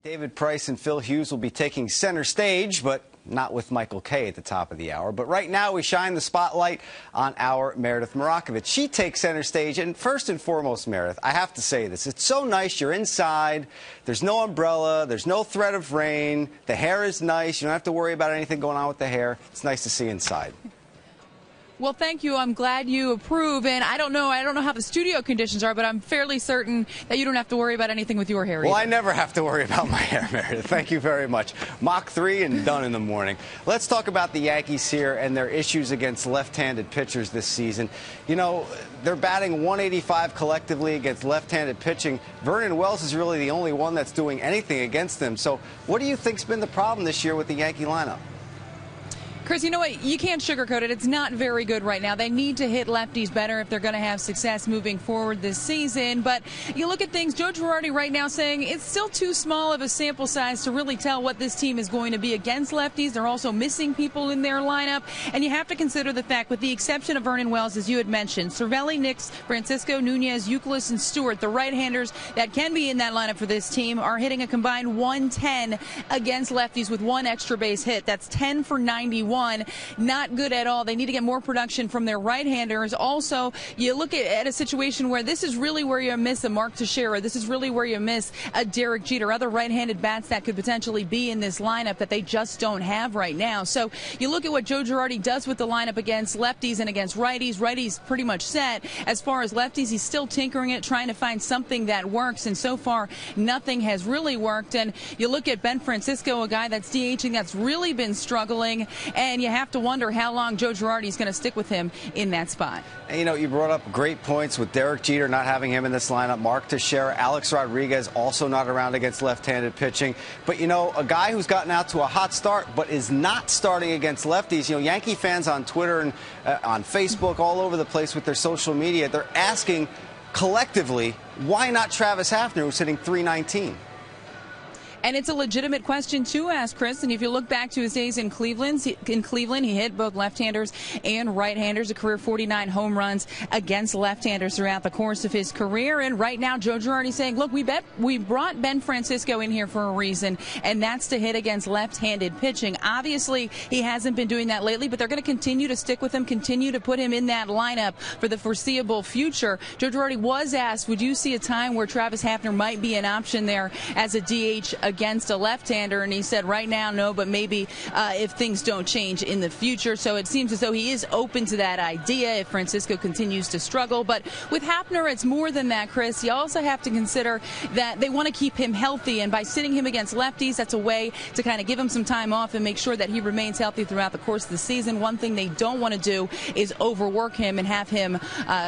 David Price and Phil Hughes will be taking center stage, but not with Michael Kay at the top of the hour. But right now, we shine the spotlight on our Meredith Marakovits. She takes center stage, and first and foremost, Meredith, I have to say this. It's so nice. You're inside. There's no umbrella. There's no threat of rain. The hair is nice. You don't have to worry about anything going on with the hair. It's nice to see inside. Well, thank you. I'm glad you approve. And I don't know how the studio conditions are, but I'm fairly certain that you don't have to worry about anything with your hair either. Well, I never have to worry about my hair, Meredith. Thank you very much. Mach 3 and done in the morning. Let's talk about the Yankees here and their issues against left-handed pitchers this season. You know, they're batting .185 collectively against left-handed pitching. Vernon Wells is really the only one that's doing anything against them. So what do you think's been the problem this year with the Yankee lineup? Chris, you know what? You can't sugarcoat it. It's not very good right now. They need to hit lefties better if they're going to have success moving forward this season. But you look at things, Joe Girardi right now saying it's still too small of a sample size to really tell what this team is going to be against lefties. They're also missing people in their lineup. And you have to consider the fact, with the exception of Vernon Wells, as you had mentioned, Cervelli, Nix, Francisco, Nunez, Youkilis, and Stewart, the right-handers that can be in that lineup for this team, are hitting a combined 110 against lefties with one extra base hit. That's 10 for 91. Not good at all. They need to get more production from their right-handers. Also, you look at a situation where this is really where you miss a Mark Teixeira. This is really where you miss a Derek Jeter, other right-handed bats that could potentially be in this lineup that they just don't have right now. So you look at what Joe Girardi does with the lineup against lefties and against righties. Righties pretty much set. As far as lefties, he's still tinkering it, trying to find something that works, and so far nothing has really worked. And you look at Ben Francisco, a guy that's DHing that's really been struggling, and you have to wonder how long Joe Girardi is going to stick with him in that spot. And, you know, you brought up great points with Derek Jeter not having him in this lineup, Mark Teixeira, Alex Rodriguez also not around against left-handed pitching. But, you know, a guy who's gotten out to a hot start but is not starting against lefties. You know, Yankee fans on Twitter and on Facebook, all over the place with their social media, they're asking collectively, why not Travis Hafner, who's hitting .319? And it's a legitimate question to ask, Chris. And if you look back to his days in Cleveland, he hit both left-handers and right-handers, a career 49 home runs against left-handers throughout the course of his career. And right now, Joe Girardi saying, look, we brought Ben Francisco in here for a reason, and that's to hit against left-handed pitching. Obviously, he hasn't been doing that lately, but they're going to continue to stick with him, continue to put him in that lineup for the foreseeable future. Joe Girardi was asked, would you see a time where Travis Hafner might be an option there as a DH against a left-hander, and he said right now no, but maybe if things don't change in the future. So it seems as though he is open to that idea if Francisco continues to struggle. But with Hafner, it's more than that, Chris. You also have to consider that they want to keep him healthy, and by sitting him against lefties, that's a way to kind of give him some time off and make sure that he remains healthy throughout the course of the season. One thing they don't want to do is overwork him and have him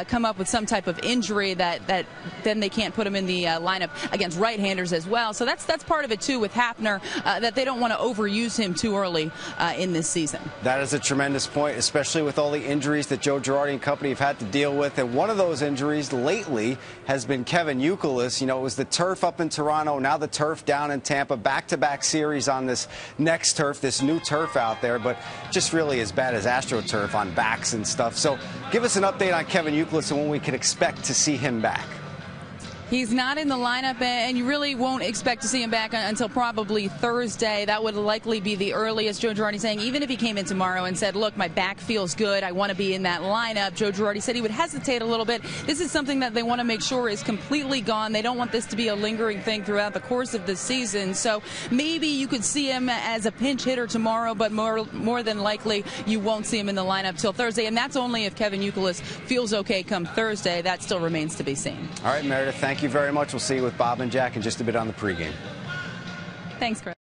come up with some type of injury that then they can't put him in the lineup against right-handers as well. So that's part of it too with Hafner, that they don't want to overuse him too early in this season. That is a tremendous point, especially with all the injuries that Joe Girardi and company have had to deal with. And one of those injuries lately has been Kevin Youkilis. You know, it was the turf up in Toronto, now the turf down in Tampa, back-to-back series on this next turf, this new turf out there, but just really as bad as AstroTurf on backs and stuff. So give us an update on Kevin Youkilis and when we can expect to see him back. He's not in the lineup, and you really won't expect to see him back until probably Thursday. That would likely be the earliest. Joe Girardi saying even if he came in tomorrow and said, look, my back feels good, I want to be in that lineup, Joe Girardi said he would hesitate a little bit. This is something that they want to make sure is completely gone. They don't want this to be a lingering thing throughout the course of the season. So maybe you could see him as a pinch hitter tomorrow, but more than likely you won't see him in the lineup till Thursday. And that's only if Kevin Youkilis feels okay come Thursday. That still remains to be seen. All right, Meredith, thank you very much. We'll see you with Bob and Jack in just a bit on the pregame. Thanks, Chris.